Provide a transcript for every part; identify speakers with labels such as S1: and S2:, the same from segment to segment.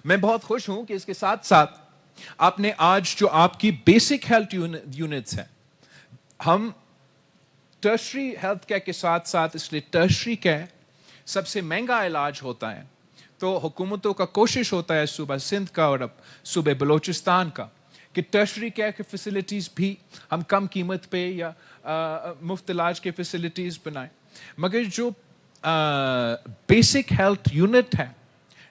S1: میں بہت خوش ہوں کہ اس کے ساتھ ساتھ آپ نے آج جو آپ کی بیسک ہیلتھ یونٹس ہیں، ہم ٹرشری ہیلتھ کیئر کے ساتھ ساتھ، اس لیے ٹرشری کیئر سب سے مہنگا علاج ہوتا ہے، تو حکومتوں کا کوشش ہوتا ہے صوبہ سندھ کا اور اب صوبہ بلوچستان کا کہ ٹرشری کیئر کی فیسلٹیز بھی ہم کم قیمت پہ یا مفت علاج کے فیسلٹیز بنائیں. مگر جو بیسک ہیلتھ یونٹ ہے،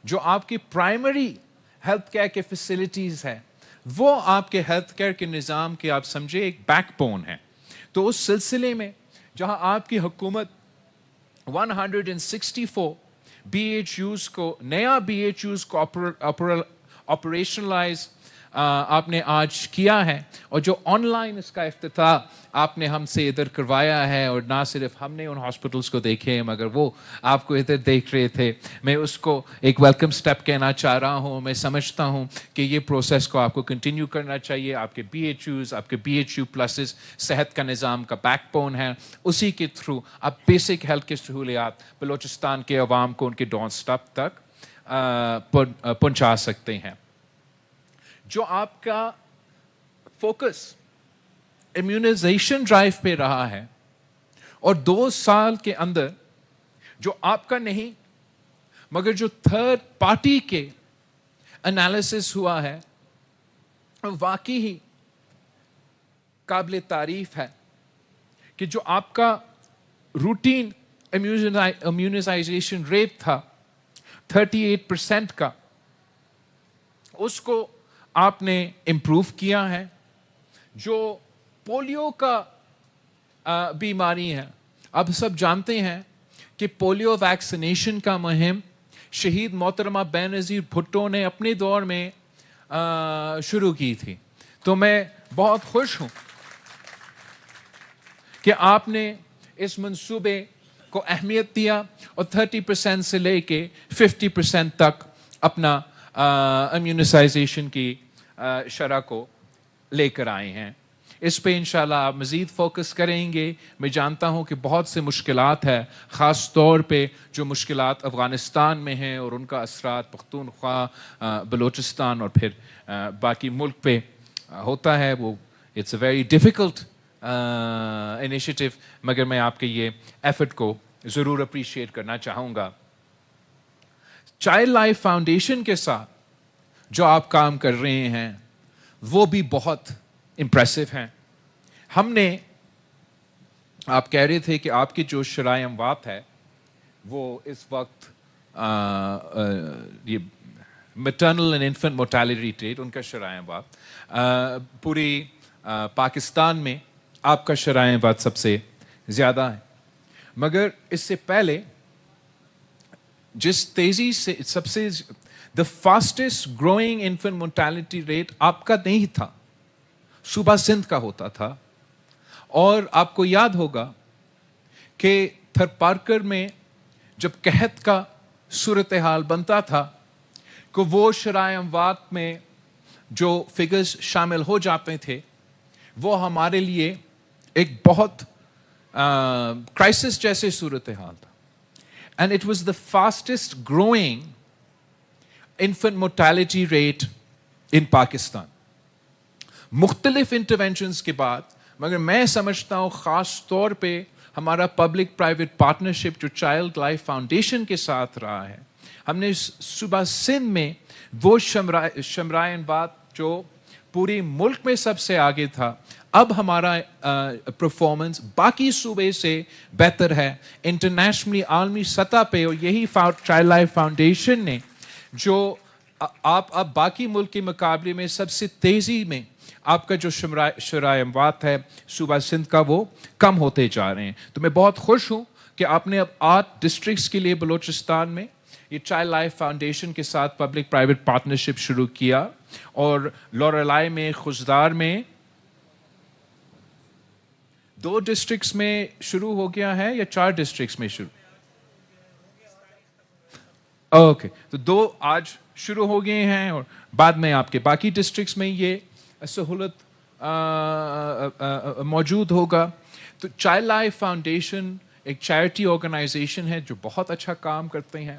S1: جو آپ کی پرائمری ہیلتھ کیئر کے فیسلٹیز ہے، وہ آپ کے ہیلتھ کیئر کے نظام کے آپ سمجھے ایک بیک بون ہے. تو اس سلسلے میں جہاں آپ کی حکومت 164 بی ایچ یوز کو، نیا بی ایچ یوز کو آپریشنلائز آپ نے آج کیا ہے، اور جو آن لائن اس کا افتتاح آپ نے ہم سے ادھر کروایا ہے، اور نہ صرف ہم نے ان ہاسپٹلس کو دیکھے ہیں مگر وہ آپ کو ادھر دیکھ رہے تھے، میں اس کو ایک ویلکم سٹیپ کہنا چاہ رہا ہوں. میں سمجھتا ہوں کہ یہ پروسیس کو آپ کو کنٹینیو کرنا چاہیے. آپ کے بی ایچ یوز، آپ کے بی ایچ یو پلسز صحت کا نظام کا بیک بون ہے، اسی کے تھرو آپ بیسک ہیلتھ کی سہولیات بلوچستان کے عوام کو ان کے ڈور اسٹیپ تک پہنچا سکتے ہیں. جو آپ کا فوکس امیونائزیشن ڈرائیو پہ رہا ہے، اور 2 سال کے اندر جو آپ کا نہیں مگر جو تھرڈ پارٹی کے انالیسس ہوا ہے، واقعی ہی قابل تعریف ہے کہ جو آپ کا روٹین امیونائزیشن ریٹ تھا 38% کا، اس کو آپ نے امپروو کیا ہے. جو پولیو کا بیماری ہے، اب سب جانتے ہیں کہ پولیو ویکسینیشن کا مہم شہید محترمہ بے نظیر بھٹو نے اپنے دور میں شروع کی تھی. تو میں بہت خوش ہوں کہ آپ نے اس منصوبے کو اہمیت دیا اور 30% سے لے کے 50% تک اپنا امیونائزیشن کی شرح کو لے کر آئے ہیں. اس پہ انشاءاللہ آپ مزید فوکس کریں گے. میں جانتا ہوں کہ بہت سے مشکلات ہیں، خاص طور پہ جو مشکلات افغانستان میں ہیں اور ان کا اثرات پختونخوا، بلوچستان اور پھر باقی ملک پہ ہوتا ہے. وہ it's a very difficult initiative, مگر میں آپ کے یہ ایفرٹ کو ضرور اپریشیٹ کرنا چاہوں گا. چائلڈ لائف فاؤنڈیشن کے ساتھ جو آپ کام کر رہے ہیں وہ بھی بہت امپریسو ہیں. ہم نے، آپ کہہ رہے تھے کہ آپ کی جو شرائع اموات ہے وہ اس وقت یہ maternal and infant mortality rate, ان کا شرائع اموات پوری پاکستان میں آپ کا شرائع اموات سب سے زیادہ ہے. مگر اس سے پہلے جس تیزی سے سب سے the fastest growing infant mortality rate آپ کا نہیں تھا، صوبہ سندھ کا ہوتا تھا. اور آپ کو یاد ہوگا کہ تھر پارکر میں جب قحط کا صورتحال بنتا تھا کہ وہ شرائع اموات میں جو فگرز شامل ہو جاتے تھے وہ ہمارے لیے ایک بہت کرائسس جیسے صورتحال تھا. And it was the fastest growing infant mortality rate ان پاکستان. مختلف انٹرونشنز کے بعد، مگر میں سمجھتا ہوں خاص طور پہ ہمارا پبلک پرائیویٹ پارٹنرشپ جو چائلڈ لائف فاؤنڈیشن کے ساتھ رہا ہے، ہم نے صوبہ سندھ میں وہ شمرائع اموات جو پوری ملک میں سب سے آگے تھا، اب ہمارا پرفارمنس باقی صوبے سے بہتر ہے انٹرنیشنلی، عالمی سطح پہ. اور یہی چائلڈ لائف فاؤنڈیشن نے جو آپ اب باقی ملک کے مقابلے میں سب سے تیزی میں آپ کا جو شرائع اموات ہے صوبہ سندھ کا وہ کم ہوتے جا رہے ہیں. تو میں بہت خوش ہوں کہ آپ نے اب 8 ڈسٹرکٹس کے لیے بلوچستان میں یہ چائلڈ لائف فاؤنڈیشن کے ساتھ پبلک پرائیویٹ پارٹنرشپ شروع کیا. اور لورالائی میں، خزدار میں 2 ڈسٹرکٹس میں شروع ہو گیا ہے یا 4 ڈسٹرکٹس میں شروع؟ اوکے، تو 2 آج شروع ہو گئے ہیں اور بعد میں آپ کے باقی ڈسٹرکٹس میں یہ سہولت موجود ہوگا. تو چائلڈ لائف فاؤنڈیشن ایک چیریٹی آرگنائزیشن ہے جو بہت اچھا کام کرتے ہیں،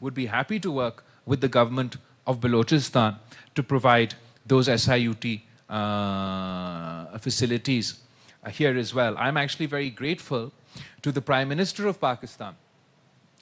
S1: would be happy to work with the government of Balochistan to provide those SIUT facilities here as well. I'm actually very grateful to the Prime Minister of Pakistan,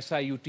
S1: SIUT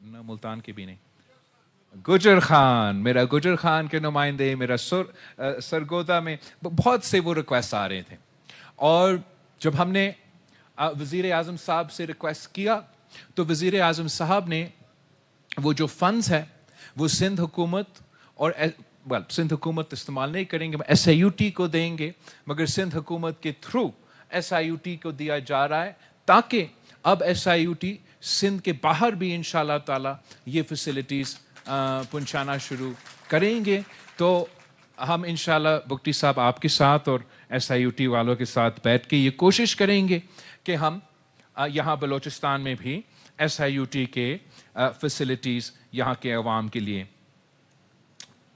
S1: نہ ملتان کے بھی نہیں. گجر خان, میرا گجر خان کے نمائندے, میرا سرگودا میں بہت سے وہ ریکویسٹ آ رہے تھے. اور جب ہم نے وزیر اعظم صاحب سے ریکویسٹ کیا تو وزیر اعظم صاحب نے وہ جو فنڈز ہے وہ سندھ حکومت اور سندھ حکومت استعمال نہیں کریں گے, ایس آئی یو ٹی کو دیں گے, مگر سندھ حکومت کے through S I U T کو دیا جا رہا ہے تاکہ اب S I U T Sindh کے باہر بھی انشاءاللہ تعالی یہ فیسلٹیز پہنچانا شروع کریں گے. تو ہم انشاءاللہ بگٹی صاحب آپ کے ساتھ اور ایس آئی یو ٹی والوں کے ساتھ بیٹھ کے یہ کوشش کریں گے کہ ہم یہاں بلوچستان میں بھی ایس آئی یو ٹی کے فیسلٹیز یہاں کے عوام کے لیے